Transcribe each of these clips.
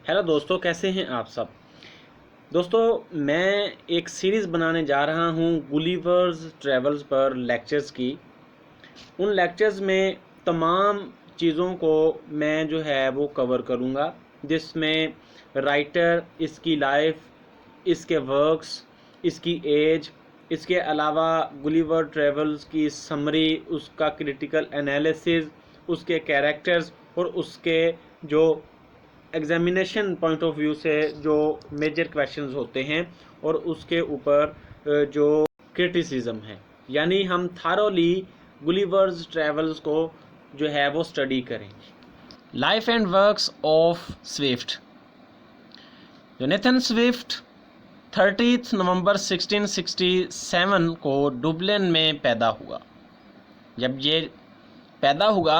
Hello दोस्तों, कैसे हैं आप सब। दोस्तों, मैं एक सीरीज़ बनाने जा रहा हूं गुलिवर्स ट्रैवल्स पर लेक्चर्स की। उन लेक्चर्स में तमाम चीज़ों को मैं जो है वो कवर करूंगा, जिसमें राइटर, इसकी लाइफ, इसके वर्क्स, इसकी एज, इसके अलावा गुलिवर ट्रैवल्स की समरी, उसका क्रिटिकल एनालिसिस, उसके कैरेक्टर्स और उसके जो एग्जामिनेशन पॉइंट ऑफ व्यू से जो मेजर क्वेश्चंस होते हैं और उसके ऊपर जो क्रिटिसिज्म है, यानी हम थारोली गुलिवर्स ट्रैवल्स को जो है वो स्टडी करेंगे। Life and works of Swift. Jonathan Swift 30 नवंबर 1667 को डुबलिन में पैदा हुआ। जब ये पैदा हुआ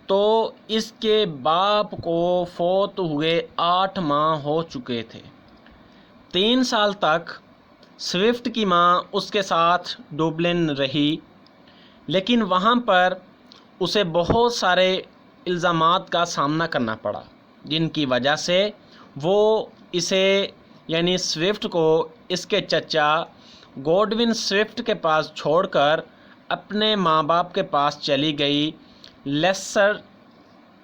तो इसके बाप को फौत हुए 8 माह हो चुके थे। 3 साल तक स्विफ्ट की माँ उसके साथ डुबलिन रही, लेकिन वहाँ पर उसे बहुत सारे इल्ज़ामात का सामना करना पड़ा, जिनकी वजह से वो इसे यानी स्विफ्ट को इसके चचा गॉडविन स्विफ्ट के पास छोड़कर अपने माँ बाप के पास चली गई।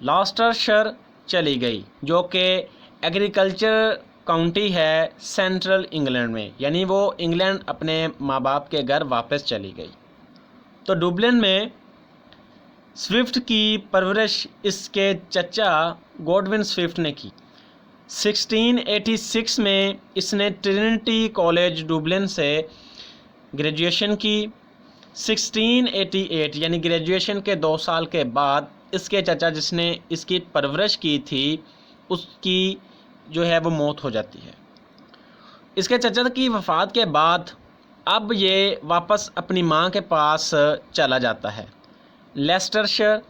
लॉस्टरशर चली गई, जो कि एग्रीकल्चर काउंटी है सेंट्रल इंग्लैंड में, यानी वो इंग्लैंड अपने माँ बाप के घर वापस चली गई। तो डुबलिन में स्विफ्ट की परवरिश इसके चचा गॉडविन स्विफ्ट ने की। 1686 में इसने ट्रिनिटी कॉलेज डुबलिन से ग्रेजुएशन की। 1688 यानी ग्रेजुएशन के 2 साल के बाद इसके चचा जिसने इसकी परवरिश की थी, उसकी जो है वो मौत हो जाती है। इसके चचा की वफ़ात के बाद अब ये वापस अपनी माँ के पास चला जाता है। लेस्टरशायर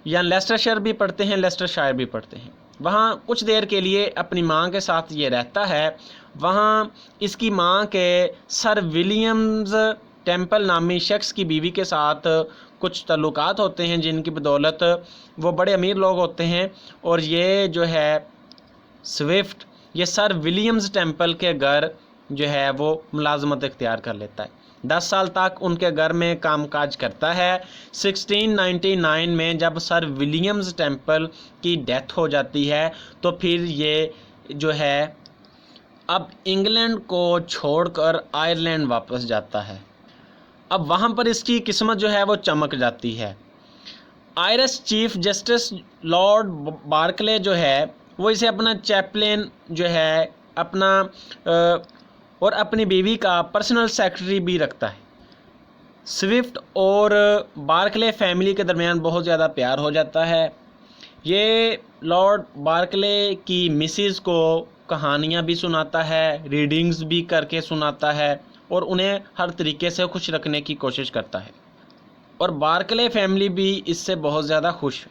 या लेस्टरशायर भी पढ़ते हैं, लेस्टरशायर भी पढ़ते हैं। वहाँ कुछ देर के लिए अपनी माँ के साथ ये रहता है। वहाँ इसकी माँ के सर विलियम्स टेम्पल नामी शख्स की बीवी के साथ कुछ ताल्लुकात होते हैं, जिनकी बदौलत वो बड़े अमीर लोग होते हैं। और ये जो है स्विफ्ट ये सर विलियम्स टेम्पल के घर जो है वो मुलाजमत इख्तियार कर लेता है। 10 साल तक उनके घर में कामकाज करता है। 1699 में जब सर विलियम्स टेम्पल की डेथ हो जाती है तो फिर ये जो है अब इंग्लैंड को छोड़कर आयरलैंड वापस जाता है। अब वहाँ पर इसकी किस्मत जो है वो चमक जाती है। Irish chief justice lord Barclay जो है वो इसे अपना चैपलेन जो है अपना और अपनी बीवी का पर्सनल सेक्रेटरी भी रखता है। स्विफ्ट और बार्कले फैमिली के दरमियान बहुत ज़्यादा प्यार हो जाता है। ये लॉर्ड बार्कले की मिसिस को कहानियाँ भी सुनाता है, रीडिंग्स भी करके सुनाता है और उन्हें हर तरीके से खुश रखने की कोशिश करता है। और बार्कले फैमिली भी इससे बहुत ज़्यादा खुश है।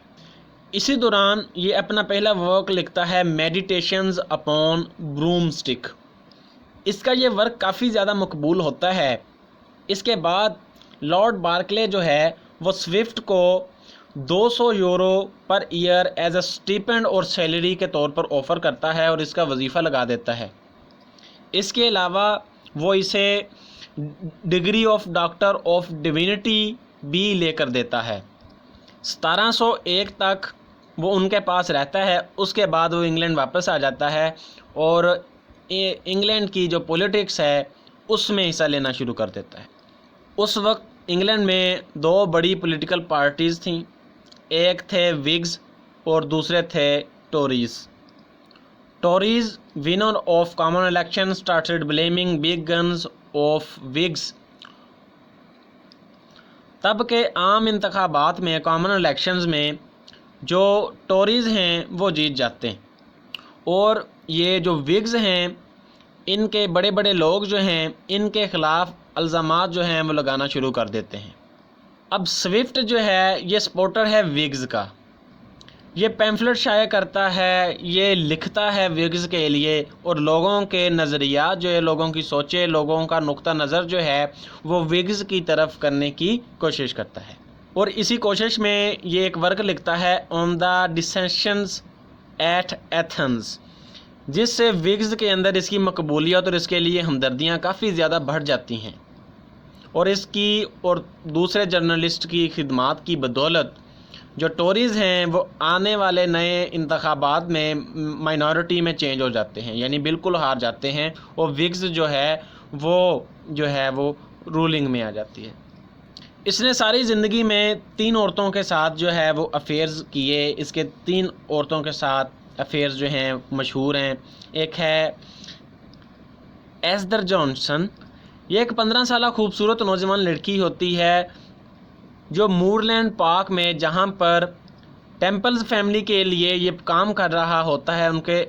इसी दौरान ये अपना पहला वर्क लिखता है, मेडिटेशंस अपॉन ब्रूमस्टिक। इसका ये वर्क काफ़ी ज़्यादा मकबूल होता है। इसके बाद लॉर्ड बार्कले जो है वो स्विफ्ट को 200 euro per year as a stipend और सैलरी के तौर पर ऑफ़र करता है और इसका वजीफ़ा लगा देता है। इसके अलावा वो इसे degree of doctor of divinity भी लेकर देता है। 1701 तक वो उनके पास रहता है। उसके बाद वो इंग्लैंड वापस आ जाता है और इंग्लैंड की जो पॉलिटिक्स है उसमें हिस्सा लेना शुरू कर देता है। उस वक्त इंग्लैंड में 2 बड़ी पॉलिटिकल पार्टीज़ थीं, एक थे विग्स और दूसरे थे Tories. Tories winner of common election started blaming big guns of wigs. तब के आम इंतखाबात में, कॉमन इलेक्शंस में जो टोरीज़ हैं वो जीत जाते हैं और ये जो विग्स हैं इनके बड़े बड़े लोग जो हैं इनके ख़िलाफ़ इल्ज़ामात जो हैं वो लगाना शुरू कर देते हैं। अब स्विफ्ट जो है ये सपोर्टर है विग्स का। ये पैम्फलेट शाया करता है, ये लिखता है विग्स के लिए और लोगों के नज़रिया जो है, लोगों की सोचे, लोगों का नुक्ता नज़र जो है वो विग्स की तरफ करने की कोशिश करता है। और इसी कोशिश में ये एक वर्क लिखता है, ऑन द डिसेशंस एट एथेंस, جس سے وگز کے اندر اس کی مقبولیت اور اس کے لیے ہمدردیاں کافی زیادہ بڑھ جاتی ہیں، اور اس کی اور دوسرے جرنلسٹ کی خدمات کی بدولت جو ٹوریز ہیں وہ آنے والے نئے انتخابات میں مائنورٹی میں چینج ہو جاتے ہیں، یعنی بالکل ہار جاتے ہیں، اور وگز جو ہے وہ رولنگ میں آ جاتی ہے۔ اس نے ساری زندگی میں 3 عورتوں کے ساتھ جو ہے وہ افیئرز کیے۔ اس کے 3 عورتوں کے ساتھ افیئرز جو ہیں مشہور ہیں۔ ایک ہے ایستھر جانسن، یہ ایک 15 سالہ خوبصورت نوجوان لڑکی ہوتی ہے جو مورلینڈ پارک میں، جہاں پر ٹیمپلز فیملی کے لیے یہ کام کر رہا ہوتا ہے، ان کے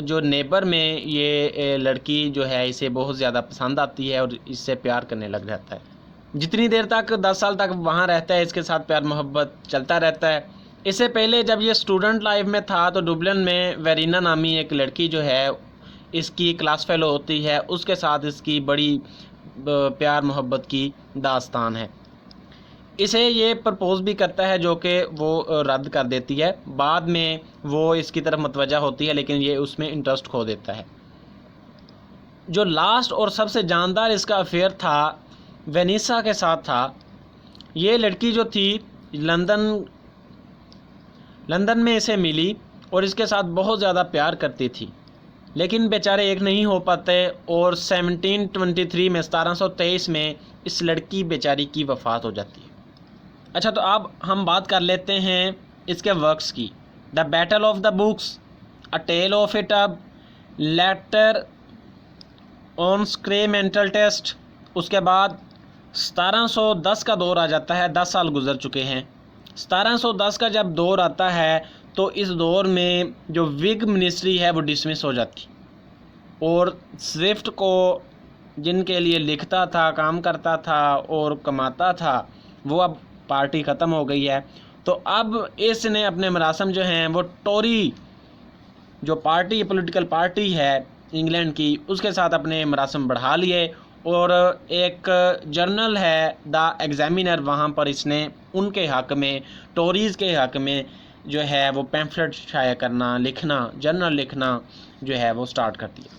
جو نیبر میں یہ لڑکی جو ہے اسے بہت زیادہ پسند آتی ہے اور اس سے پیار کرنے لگ جاتا ہے۔ جتنی دیر تک 10 سال تک وہاں رہتا ہے اس کے ساتھ پیار محبت چلتا رہتا ہے۔ اس سے پہلے جب یہ اسٹوڈنٹ لائف میں تھا تو ڈبلن میں ویرینا نامی ایک لڑکی جو ہے اس کی کلاس فیلو ہوتی ہے، اس کے ساتھ اس کی بڑی پیار محبت کی داستان ہے۔ اسے یہ پرپوز بھی کرتا ہے جو کہ وہ رد کر دیتی ہے، بعد میں وہ اس کی طرف متوجہ ہوتی ہے لیکن یہ اس میں انٹرسٹ کھو دیتا ہے۔ جو لاسٹ اور سب سے جاندار اس کا افیئر تھا وینیسا کے ساتھ تھا۔ یہ لڑکی جو تھی لندن میں اسے ملی اور اس کے ساتھ بہت زیادہ پیار کرتی تھی، لیکن بیچارے ایک نہیں ہو پاتے، اور 1723 میں اس لڑکی بیچاری کی وفات ہو جاتی ہے۔ اچھا، تو اب ہم بات کر لیتے ہیں اس کے ورکس کی۔ The Battle of the Books, A Tale of a Tub, Letter on Sacramental Test. اس کے بعد 1710 کا دور آ جاتا ہے، 10 سال گزر چکے ہیں۔ 1710 کا جب دور آتا ہے تو اس دور میں جو وگ منسٹری ہے وہ ڈسمس ہو جاتی، اور سوفٹ کو جن کے لیے لکھتا تھا، کام کرتا تھا اور کماتا تھا، وہ اب پارٹی ختم ہو گئی ہے۔ تو اب اس نے اپنے مراسم جو ہیں وہ ٹوری جو پارٹی پولیٹیکل پارٹی ہے انگلینڈ کی، اس کے ساتھ اپنے مراسم بڑھا لیے، اور ایک جرنل ہے دا ایگزامینر، وہاں پر اس نے ان کے حق میں، ٹوریز کے حق میں جو ہے وہ پیمفلٹ شائع کرنا، لکھنا، جرنل لکھنا جو ہے وہ سٹارٹ کر دیا۔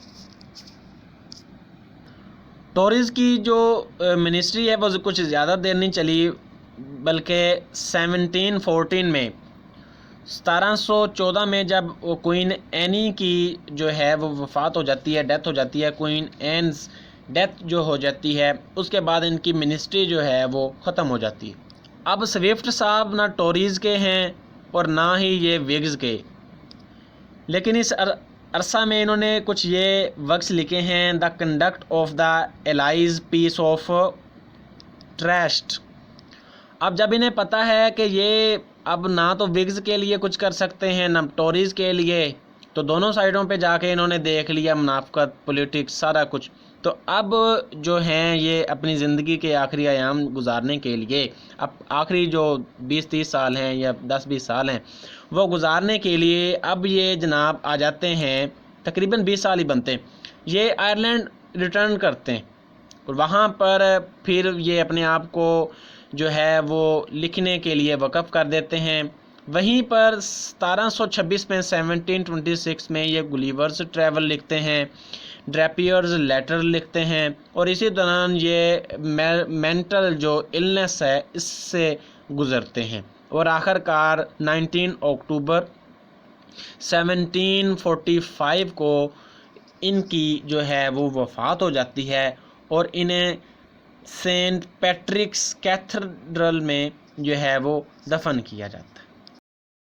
ٹوریز کی جو منسٹری ہے وہ کچھ زیادہ دیر نہیں چلی، بلکہ 1714 میں 1714 میں جب کوئین اینی کی جو ہے وہ وفات ہو جاتی ہے، ڈیتھ ہو جاتی ہے، کوئین اینز ڈیتھ جو ہو جاتی ہے، اس کے بعد ان کی منسٹری جو ہے وہ ختم ہو جاتی ہے۔ اب سوفٹ صاحب نہ ٹوریز کے ہیں اور نہ ہی یہ وگز کے، لیکن اس عرصہ میں انہوں نے کچھ یہ ورکس لکھے ہیں۔ The Conduct of the Allies peace of treaty. اب جب انہیں پتہ ہے کہ یہ اب نہ تو وگز کے لیے کچھ کر سکتے ہیں نہ ٹوریز کے لیے، تو دونوں سائڈوں پہ جا کے انہوں نے دیکھ لیا، منافقت، پولیٹکس، سارا کچھ۔ تو اب جو ہیں یہ اپنی زندگی کے آخری ایام گزارنے کے لیے، اب آخری جو 20-30 سال ہیں یا 10-20 سال ہیں وہ گزارنے کے لیے اب یہ جناب آ جاتے ہیں، تقریباً 20 سال ہی بنتے ہیں، یہ آئرلینڈ ریٹرن کرتے ہیں، اور وہاں پر پھر یہ اپنے آپ کو جو ہے وہ لکھنے کے لیے وقف کر دیتے ہیں۔ وہیں پر 1726 میں 1726 میں یہ گلیورز ٹریول لکھتے ہیں، ڈریپیئرز لیٹر لکھتے ہیں، اور اسی دوران یہ مینٹل جو النس ہے اس سے گزرتے ہیں، اور آخر کار 19 اکتوبر 1745 کو ان کی جو ہے وہ وفات ہو جاتی ہے، اور انہیں سینٹ پیٹرکس کیتھیڈرل میں جو ہے وہ دفن کیا جاتا ہے۔